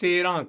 13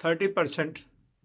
30%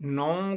9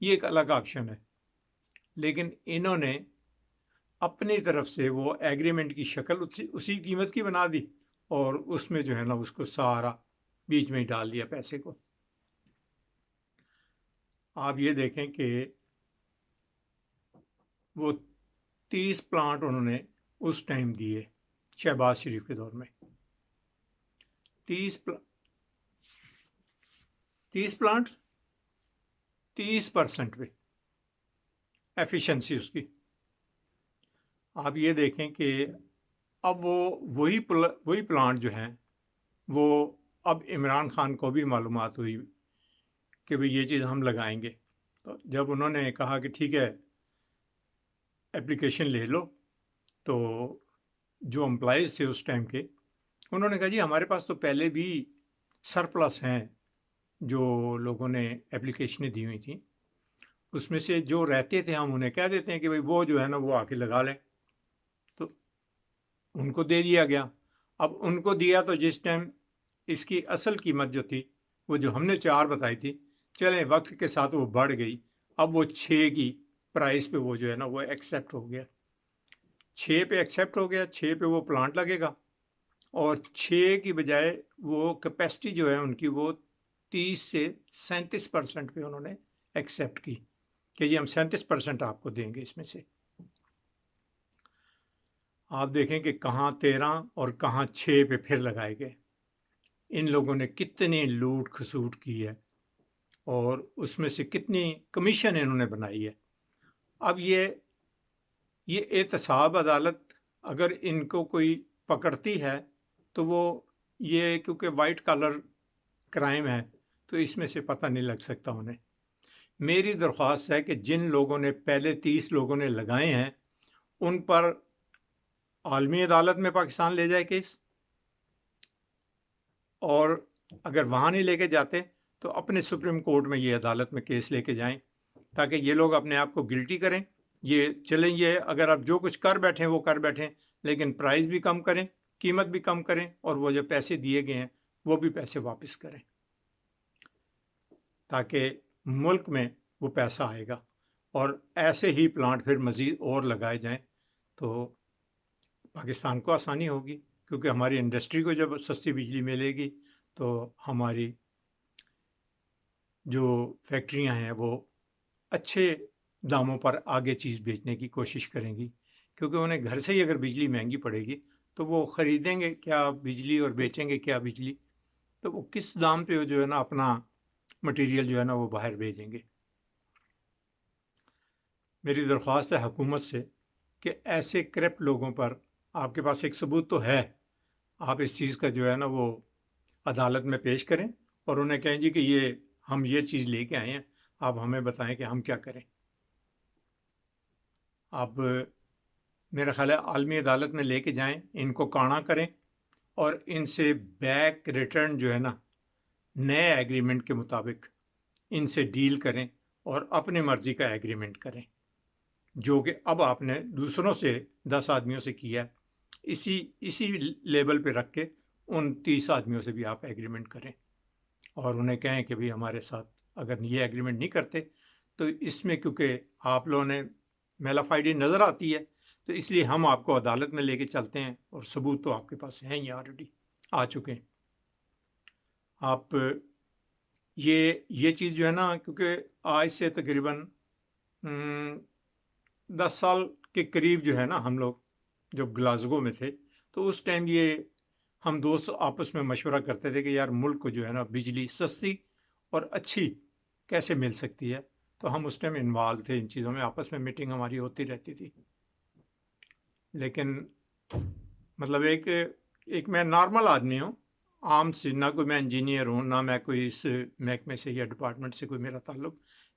یہ ایک الگ آپشن ہے، لیکن انہوں نے اپنی طرف سے وہ ایگریمنٹ کی شکل اسی قیمت کی بنا دی اور اس میں جو ہے نا اس کو سارا بیچ میں ہی ڈال دیا پیسے کو۔ آپ یہ دیکھیں کہ وہ 30 پلانٹ انہوں نے اس ٹائم دیے شہباز شریف کے دور میں، 30 پلانٹ 30% پہ ایفیشنسی اس کی۔ آپ یہ دیکھیں کہ اب وہی پلانٹ جو ہیں وہ اب عمران خان کو بھی معلومات ہوئی کہ بھئی یہ چیز ہم لگائیں گے، تو جب انہوں نے کہا کہ ٹھیک ہے اپلیکیشن لے لو، تو جو امپلائیز تھے اس ٹائم کے انہوں نے کہا جی ہمارے پاس تو پہلے بھی سرپلس ہیں جو لوگوں نے اپلیکیشنیں دی ہوئی تھیں، اس میں سے جو رہتے تھے ہم انہیں کہہ دیتے ہیں کہ بھئی وہ جو ہے نا وہ آ کے لگا لیں، تو ان کو دے دیا گیا۔ اب ان کو دیا تو جس ٹائم اس کی اصل قیمت جو تھی وہ جو ہم نے 4 بتائی تھی، چلیں وقت کے ساتھ وہ بڑھ گئی، اب وہ 6 کی پرائز پہ وہ جو ہے نا وہ ایکسیپٹ ہو گیا، 6 پہ ایکسیپٹ ہو گیا، 6 پہ وہ پلانٹ لگے گا، اور 6 کی بجائے وہ کیپیسٹی جو ہے ان کی وہ 30 سے 37% پہ انہوں نے ایکسیپٹ کی کہ جی ہم 37% آپ کو دیں گے اس میں سے۔ آپ دیکھیں کہ کہاں 13 اور کہاں 6 پہ پھر لگائے گئے۔ ان لوگوں نے کتنی لوٹ کھسوٹ کی ہے اور اس میں سے کتنی کمیشن انہوں نے بنائی ہے۔ اب یہ احتساب عدالت اگر ان کو کوئی پکڑتی ہے تو وہ یہ کیونکہ وائٹ کالر کرائم ہے تو اس میں سے پتہ نہیں لگ سکتا انہیں۔ میری درخواست ہے کہ جن لوگوں نے پہلے 30 لوگوں نے لگائے ہیں ان پر عالمی عدالت میں پاکستان لے جائے کیس، اور اگر وہاں نہیں لے کے جاتے تو اپنے سپریم کورٹ میں یہ عدالت میں کیس لے کے جائیں تاکہ یہ لوگ اپنے آپ کو گلٹی کریں۔ یہ چلیں، یہ اگر آپ جو کچھ کر بیٹھیں وہ کر بیٹھیں، لیکن پرائز بھی کم کریں، قیمت بھی کم کریں، اور وہ جو پیسے دیے گئے ہیں وہ بھی پیسے واپس کریں تاکہ ملک میں وہ پیسہ آئے گا، اور ایسے ہی پلانٹ پھر مزید اور لگائے جائیں تو پاکستان کو آسانی ہوگی، کیونکہ ہماری انڈسٹری کو جب سستی بجلی ملے گی تو ہماری جو فیکٹریاں ہیں وہ اچھے داموں پر آگے چیز بیچنے کی کوشش کریں گی، کیونکہ انہیں گھر سے ہی اگر بجلی مہنگی پڑے گی تو وہ خریدیں گے کیا بجلی اور بیچیں گے کیا بجلی، تو وہ کس دام پہ جو ہے نا اپنا مٹیریل جو ہے نا وہ باہر بھیجیں گے۔ میری درخواست ہے حکومت سے کہ ایسے کرپٹ لوگوں پر آپ کے پاس ایک ثبوت تو ہے، آپ اس چیز کا جو ہے نا وہ عدالت میں پیش کریں اور انہیں کہیں جی کہ ہم یہ چیز لے کے آئے ہیں، آپ ہمیں بتائیں کہ ہم کیا کریں۔ آپ میرا خیال ہے عالمی عدالت میں لے کے جائیں، ان کو کانا کریں اور ان سے بیک ریٹرن جو ہے نا نئے ایگریمنٹ کے مطابق ان سے ڈیل کریں اور اپنی مرضی کا ایگریمنٹ کریں، جو کہ اب آپ نے دوسروں سے 10 آدمیوں سے کیا ہے، اسی لیول پہ رکھ کے ان 30 آدمیوں سے بھی آپ ایگریمنٹ کریں اور انہیں کہیں کہ بھی ہمارے ساتھ اگر یہ ایگریمنٹ نہیں کرتے تو اس میں کیونکہ آپ لوگوں نے میلا فائڈی نظر آتی ہے تو اس لیے ہم آپ کو عدالت میں لے کے چلتے ہیں، اور ثبوت تو آپ کے پاس ہیں ہی، آلریڈی آ چکے ہیں۔ آپ یہ چیز جو ہے نا، کیونکہ آج سے تقریباً 10 سال کے قریب جو ہے نا ہم لوگ جب گلاسگو میں تھے تو اس ٹائم یہ ہم دوست آپس میں مشورہ کرتے تھے کہ یار ملک کو جو ہے نا بجلی سستی اور اچھی کیسے مل سکتی ہے، تو ہم اس ٹائم انوالو تھے ان چیزوں میں، آپس میں میٹنگ ہماری ہوتی رہتی تھی۔ لیکن مطلب ایک میں نارمل آدمی ہوں، عام سے، نہ کوئی میں انجینئر ہوں، نہ میں کوئی اس محکمے سے یا ڈپارٹمنٹ سے کوئی میرا تعلق،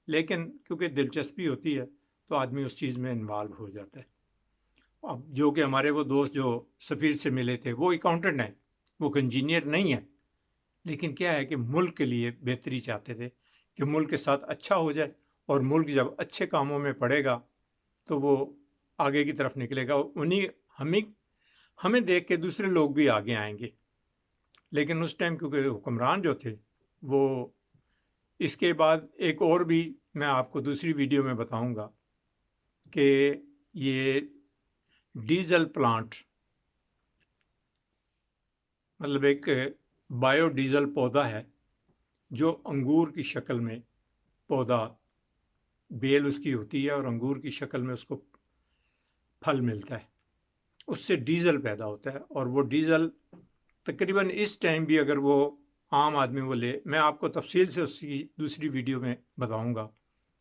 لیکن کیونکہ دلچسپی ہوتی ہے تو آدمی اس چیز میں انوالو ہو جاتا ہے۔ اب جو کہ ہمارے وہ دوست جو سفیر سے ملے تھے وہ اکاؤنٹنٹ ہیں، وہ انجینئر نہیں ہیں، لیکن کیا ہے کہ ملک کے لیے بہتری چاہتے تھے کہ ملک کے ساتھ اچھا ہو جائے، اور ملک جب اچھے کاموں میں پڑے گا تو وہ آگے کی طرف نکلے گا، ہمیں دیکھ کے دوسرے لوگ بھی آگے آئیں گے۔ لیکن اس ٹائم کیونکہ حکمران جو تھے وہ اس کے بعد ایک اور بھی میں آپ کو دوسری ویڈیو میں بتاؤں گا کہ یہ ڈیزل پلانٹ مطلب ایک بایو ڈیزل پودا ہے جو انگور کی شکل میں پودا بیل اس کی ہوتی ہے اور انگور کی شکل میں اس کو پھل ملتا ہے، اس سے ڈیزل پیدا ہوتا ہے، اور وہ ڈیزل تقریباً اس ٹائم بھی اگر وہ عام آدمی وہ لے، میں آپ کو تفصیل سے اس کی دوسری ویڈیو میں بتاؤں گا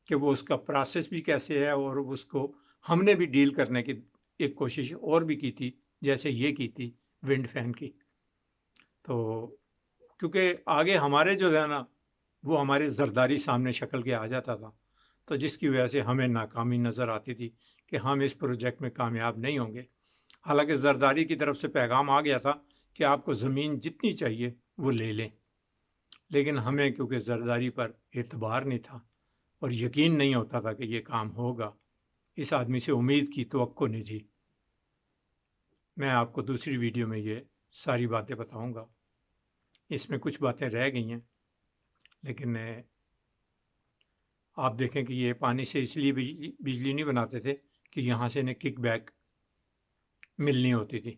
کہ وہ اس کا پروسیس بھی کیسے ہے، اور اس کو ہم نے بھی ڈیل کرنے کی ایک کوشش اور بھی کی تھی جیسے یہ کی تھی ونڈ فین کی. تو کیونکہ آگے ہمارے جو ہے نا وہ ہمارے زرداری سامنے شکل کے آ جاتا تھا، تو جس کی وجہ سے ہمیں ناکامی نظر آتی تھی کہ ہم اس پروجیکٹ میں کامیاب نہیں ہوں گے. حالانکہ زرداری کی طرف سے پیغام آ گیا تھا کہ آپ کو زمین جتنی چاہیے وہ لے لیں، لیکن ہمیں کیونکہ زرداری پر اعتبار نہیں تھا اور یقین نہیں ہوتا تھا کہ یہ کام ہوگا، اس آدمی سے امید کی توقع نہیں تھی. میں آپ کو دوسری ویڈیو میں یہ ساری باتیں بتاؤں گا. اس میں کچھ باتیں رہ گئی ہیں، لیکن آپ دیکھیں کہ یہ پانی سے اس لیے بجلی نہیں بناتے تھے کہ یہاں سے انہیں کک بیک ملنی ہوتی تھی،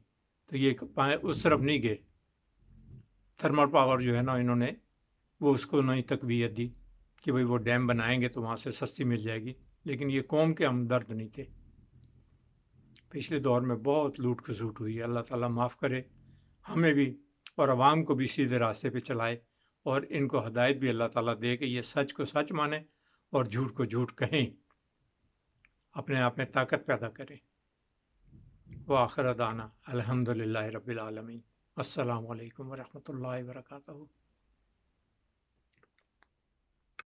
تو یہ اس طرف نہیں گئے. تھرمل پاور جو ہے نا انہوں نے وہ اس کو نہیں تقویت دی کہ بھئی وہ ڈیم بنائیں گے تو وہاں سے سستی مل جائے گی، لیکن یہ قوم کے ہمدرد نہیں تھے. پچھلے دور میں بہت لوٹ کھسوٹ ہوئی ہے، اللہ تعالیٰ معاف کرے ہمیں بھی اور عوام کو بھی سیدھے راستے پہ چلائے، اور ان کو ہدایت بھی اللہ تعالیٰ دے کہ یہ سچ کو سچ مانیں اور جھوٹ کو جھوٹ کہیں، اپنے آپ میں طاقت پیدا کریں. وآخر دعوانا الحمدللہ رب العالمین. السلام علیکم ورحمۃ اللہ وبرکاتہ.